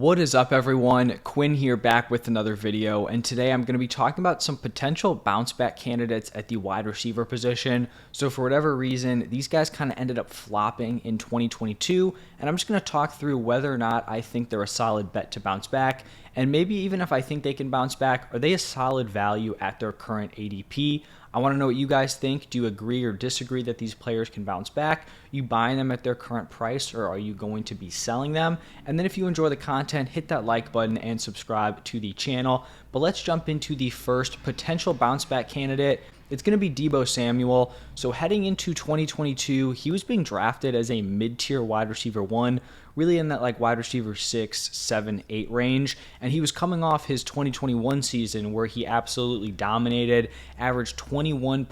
What is up, everyone? Quinn here, back with another video, and today I'm going to be talking about some potential bounce back candidates at the wide receiver position. So for whatever reason, these guys kind of ended up flopping in 2022, and I'm just going to talk through whether or not I think they're a solid bet to bounce back, and maybe even if I think they can bounce back, are they a solid value at their current ADP? I want to know what you guys think. Do you agree or disagree that these players can bounce back? Are you buying them at their current price, or are you going to be selling them? And then if you enjoy the content, hit that like button and subscribe to the channel. But let's jump into the first potential bounce back candidate. It's going to be Deebo Samuel. So heading into 2022, he was being drafted as a mid-tier wide receiver 1, really in that like wide receiver 6, 7, 8 range. And he was coming off his 2021 season where he absolutely dominated, averaged 21.2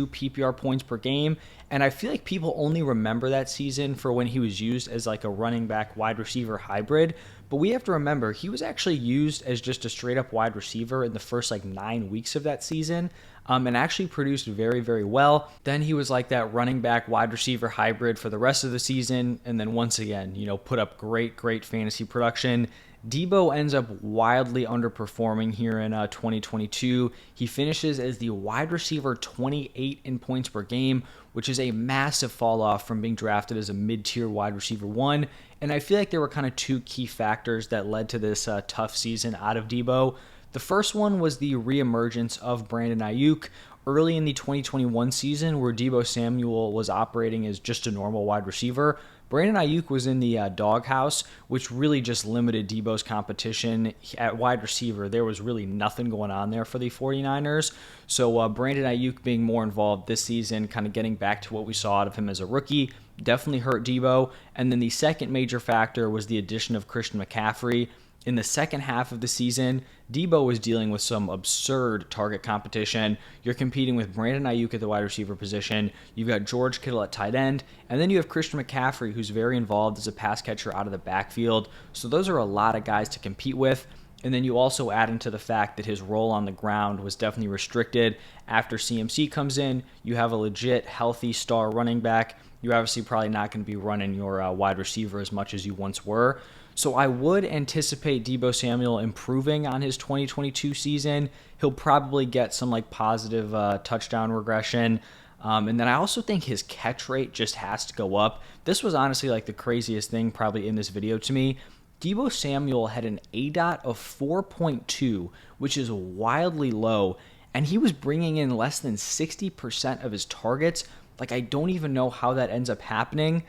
PPR points per game. And I feel like people only remember that season for when he was used as like a running back wide receiver hybrid. But we have to remember he was actually used as just a straight up wide receiver in the first like 9 weeks of that season. And actually produced very, very well. Then he was like that running back wide receiver hybrid for the rest of the season. And then once again, put up great fantasy production. Deebo ends up wildly underperforming here in 2022. He finishes as the wide receiver 28 in points per game, which is a massive fall off from being drafted as a mid-tier wide receiver 1. And I feel like there were kind of 2 key factors that led to this tough season out of Deebo. The first one was the reemergence of Brandon Ayuk early in the 2021 season, where Deebo Samuel was operating as just a normal wide receiver. Brandon Ayuk was in the doghouse, which really just limited Deebo's competition at wide receiver. There was really nothing going on there for the 49ers. So Brandon Ayuk being more involved this season, kind of getting back to what we saw out of him as a rookie, definitely hurt Deebo. And then the second major factor was the addition of Christian McCaffrey. In the second half of the season, Deebo was dealing with some absurd target competition. You're competing with Brandon Ayuk at the wide receiver position. You've got George Kittle at tight end. And then you have Christian McCaffrey, who's very involved as a pass catcher out of the backfield. So those are a lot of guys to compete with. And then you also add into the fact that his role on the ground was definitely restricted. After CMC comes in, you have a legit, healthy star running back. You're obviously probably not going to be running your wide receiver as much as you once were. So I would anticipate Deebo Samuel improving on his 2022 season. He'll probably get some like positive touchdown regression. And then I also think his catch rate just has to go up. This was honestly like the craziest thing probably in this video to me. Deebo Samuel had an ADOT of 4.2, which is wildly low. And he was bringing in less than 60% of his targets. Like, I don't even know how that ends up happening.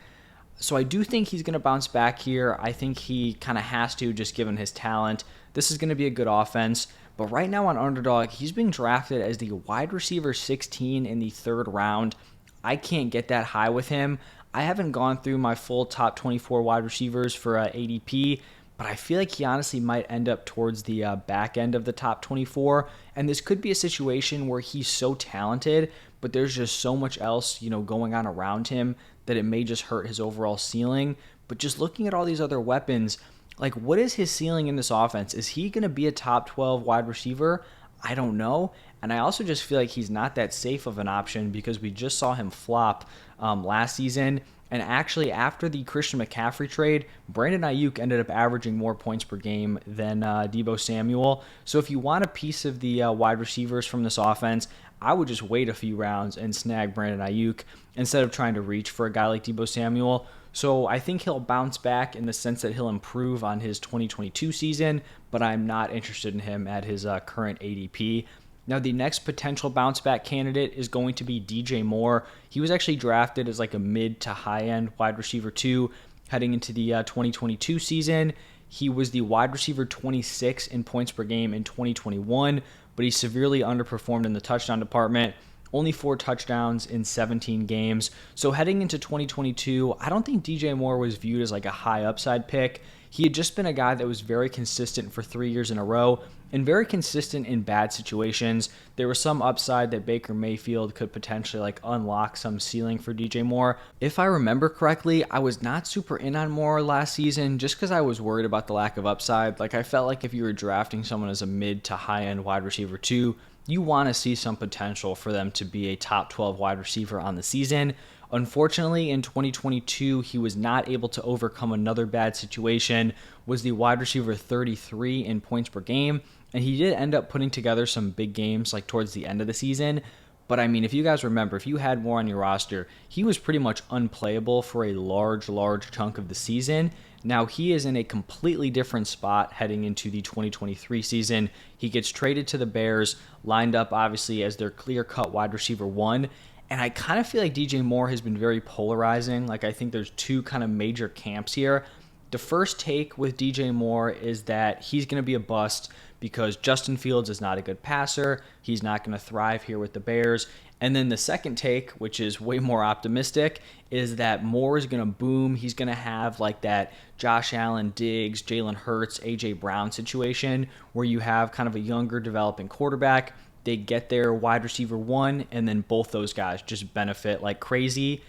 So I do think he's going to bounce back here. I think he kind of has to, just given his talent. This is going to be a good offense. But right now on Underdog, he's being drafted as the wide receiver 16 in the 3rd round. I can't get that high with him. I haven't gone through my full top 24 wide receivers for ADP, but I feel like he honestly might end up towards the back end of the top 24. And this could be a situation where he's so talented, but there's just so much else, going on around him that it may just hurt his overall ceiling. But just looking at all these other weapons, like, what is his ceiling in this offense? Is he going to be a top 12 wide receiver? I don't know. And I also just feel like he's not that safe of an option because we just saw him flop last season. And actually, after the Christian McCaffrey trade, Brandon Ayuk ended up averaging more points per game than Deebo Samuel. So if you want a piece of the wide receivers from this offense, I would just wait a few rounds and snag Brandon Ayuk instead of trying to reach for a guy like Deebo Samuel. So I think he'll bounce back in the sense that he'll improve on his 2022 season, but I'm not interested in him at his current ADP. Now, the next potential bounce back candidate is going to be DJ Moore. He was actually drafted as like a mid to high end wide receiver 2 heading into the 2022 season. He was the wide receiver 26 in points per game in 2021, but he severely underperformed in the touchdown department. Only 4 touchdowns in 17 games. So heading into 2022, I don't think DJ Moore was viewed as like a high upside pick. He had just been a guy that was very consistent for 3 years in a row and very consistent in bad situations. There was some upside that Baker Mayfield could potentially like unlock some ceiling for DJ Moore. If I remember correctly, I was not super in on Moore last season just because I was worried about the lack of upside. Like, I felt like if you were drafting someone as a mid to high end wide receiver 2, you want to see some potential for them to be a top 12 wide receiver on the season. Unfortunately, in 2022, he was not able to overcome another bad situation, was the wide receiver 33 in points per game, and he did end up putting together some big games like towards the end of the season. But I mean, if you guys remember, if you had more on your roster, he was pretty much unplayable for a large chunk of the season. Now he is in a completely different spot heading into the 2023 season. He gets traded to the Bears, lined up obviously as their clear-cut wide receiver one. And I kind of feel like DJ Moore has been very polarizing. Like, I think there's two kind of major camps here. The first take with DJ Moore is that he's going to be a bust because Justin Fields is not a good passer. He's not going to thrive here with the Bears. And then the second take, which is way more optimistic, is that Moore is going to boom. He's going to have like that Josh Allen, Diggs, Jalen Hurts, A.J. Brown situation where you have kind of a younger developing quarterback. They get their wide receiver one, and then both those guys just benefit like crazy.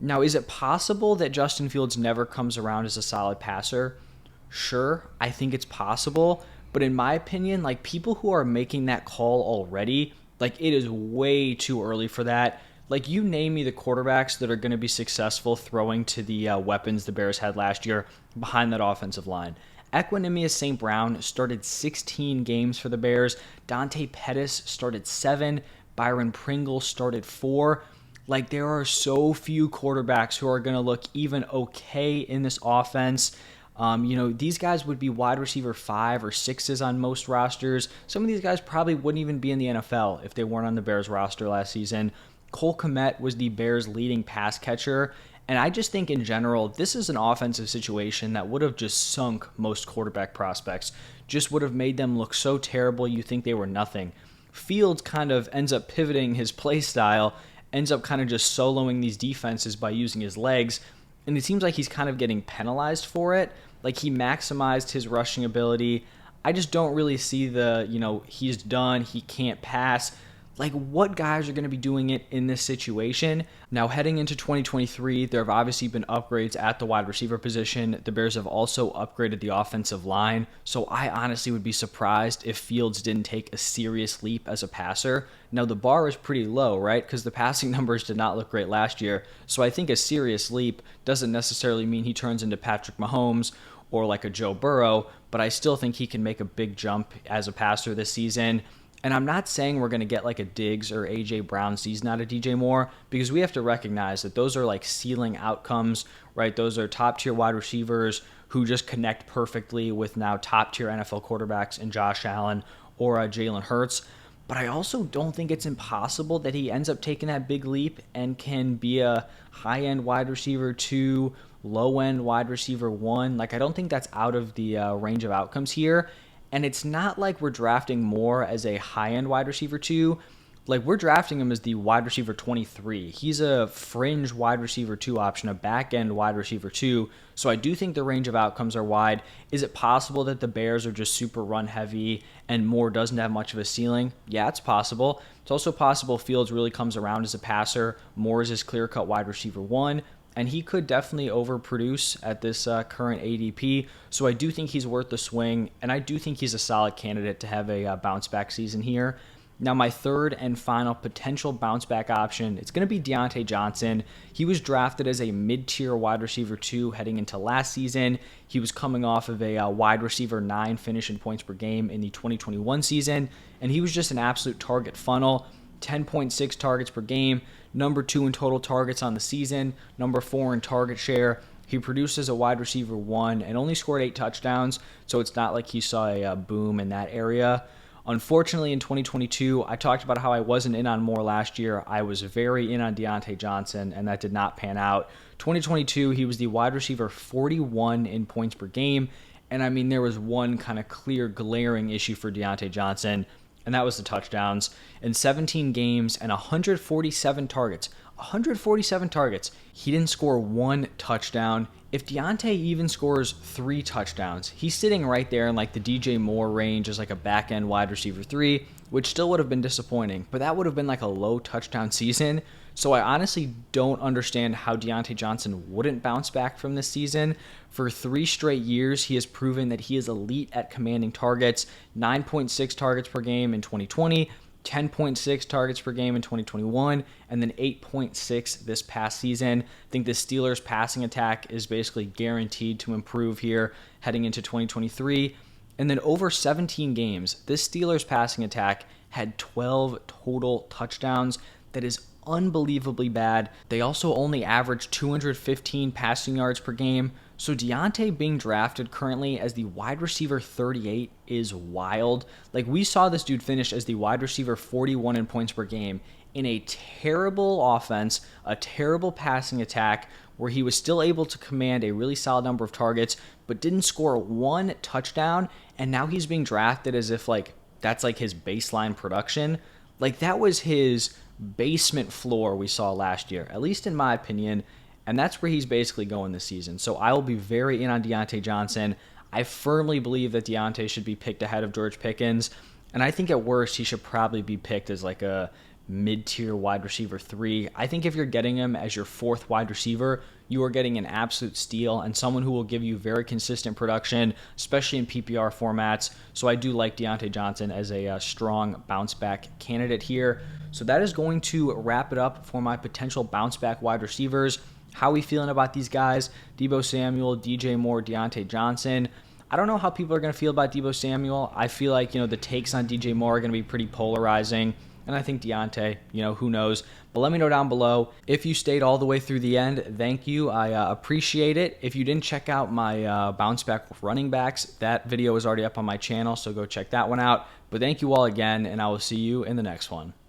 Now, is it possible that Justin Fields never comes around as a solid passer? Sure, I think it's possible. But in my opinion, like people who are making that call already, like it is way too early for that. Like you name me the quarterbacks that are going to be successful throwing to the weapons the Bears had last year behind that offensive line. Equanimeous St. Brown started 16 games for the Bears. Dante Pettis started 7. Byron Pringle started 4. Like there are so few quarterbacks who are going to look even okay in this offense. These guys would be wide receiver 5 or 6s on most rosters. Some of these guys probably wouldn't even be in the NFL if they weren't on the Bears roster last season. Cole Kmet was the Bears' leading pass catcher. And I just think in general, this is an offensive situation that would have just sunk most quarterback prospects, just would have made them look so terrible you think they were nothing. Fields kind of ends up pivoting his play style, ends up kind of just soloing these defenses by using his legs, and it seems like he's kind of getting penalized for it. Like he maximized his rushing ability. I just don't really see he's done, he can't pass. Like what guys are going to be doing it in this situation? Now heading into 2023, there have obviously been upgrades at the wide receiver position. The Bears have also upgraded the offensive line. So I honestly would be surprised if Fields didn't take a serious leap as a passer. Now the bar is pretty low, right? Because the passing numbers did not look great last year. So I think a serious leap doesn't necessarily mean he turns into Patrick Mahomes or like a Joe Burrow, but I still think he can make a big jump as a passer this season. And I'm not saying we're going to get like a Diggs or A.J. Brown season out of DJ Moore, because we have to recognize that those are like ceiling outcomes, right? Those are top tier wide receivers who just connect perfectly with now top tier NFL quarterbacks in Josh Allen or Jalen Hurts. But I also don't think it's impossible that he ends up taking that big leap and can be a high-end wide receiver 2, low-end wide receiver 1. Like I don't think that's out of the range of outcomes here. And it's not like we're drafting Moore as a high-end wide receiver 2. Like we're drafting him as the wide receiver 23. He's a fringe wide receiver 2 option, a back-end wide receiver 2. So I do think the range of outcomes are wide. Is it possible that the Bears are just super run-heavy and Moore doesn't have much of a ceiling? Yeah, it's possible. It's also possible Fields really comes around as a passer. Moore is his clear-cut wide receiver 1. And he could definitely overproduce at this current ADP. So I do think he's worth the swing, and I do think he's a solid candidate to have a bounce-back season here. Now, my third and final potential bounce-back option, it's going to be Diontae Johnson. He was drafted as a mid-tier wide receiver 2 heading into last season. He was coming off of a wide receiver 9 finish in points per game in the 2021 season, and he was just an absolute target funnel. 10.6 targets per game, number 2 in total targets on the season, number 4 in target share. He produced as a wide receiver 1 and only scored 8 touchdowns, so it's not like he saw a boom in that area. Unfortunately, in 2022, I talked about how I wasn't in on Moore last year. I was very in on Diontae Johnson, and that did not pan out. 2022, he was the wide receiver 41 in points per game, and I mean, there was one kind of clear, glaring issue for Diontae Johnson, and that was the touchdowns. In 17 games and 147 targets, he didn't score 1 touchdown. If Diontae even scores 3 touchdowns, he's sitting right there in like the DJ Moore range as like a back-end wide receiver 3, which still would have been disappointing, but that would have been like a low touchdown season. So I honestly don't understand how Diontae Johnson wouldn't bounce back from this season. For 3 straight years, he has proven that he is elite at commanding targets. 9.6 targets per game in 2020, 10.6 targets per game in 2021, and then 8.6 this past season. I think the Steelers' passing attack is basically guaranteed to improve here heading into 2023. And then over 17 games, this Steelers passing attack had 12 total touchdowns. That is unbelievably bad. They also only average 215 passing yards per game. So Diontae being drafted currently as the wide receiver 38 is wild. Like, we saw this dude finish as the wide receiver 41 in points per game in a terrible offense, a terrible passing attack, where he was still able to command a really solid number of targets, but didn't score one touchdown. And now he's being drafted as if like that's like his baseline production. Like, that was his basement floor we saw last year, at least in my opinion. And that's where he's basically going this season. So I will be very in on Diontae Johnson. I firmly believe that Diontae should be picked ahead of George Pickens. And I think at worst, he should probably be picked as like a mid-tier wide receiver 3. I think if you're getting him as your 4th wide receiver, you are getting an absolute steal and someone who will give you very consistent production, especially in PPR formats. So I do like Diontae Johnson as a strong bounce-back candidate here. So that is going to wrap it up for my potential bounce-back wide receivers. How are we feeling about these guys? Deebo Samuel, DJ Moore, Diontae Johnson. I don't know how people are going to feel about Deebo Samuel. I feel like, the takes on DJ Moore are going to be pretty polarizing. And I think Diontae, who knows? But let me know down below. If you stayed all the way through the end, thank you. I appreciate it. If you didn't check out my bounce back running backs, that video is already up on my channel, so go check that one out. But thank you all again, and I will see you in the next one.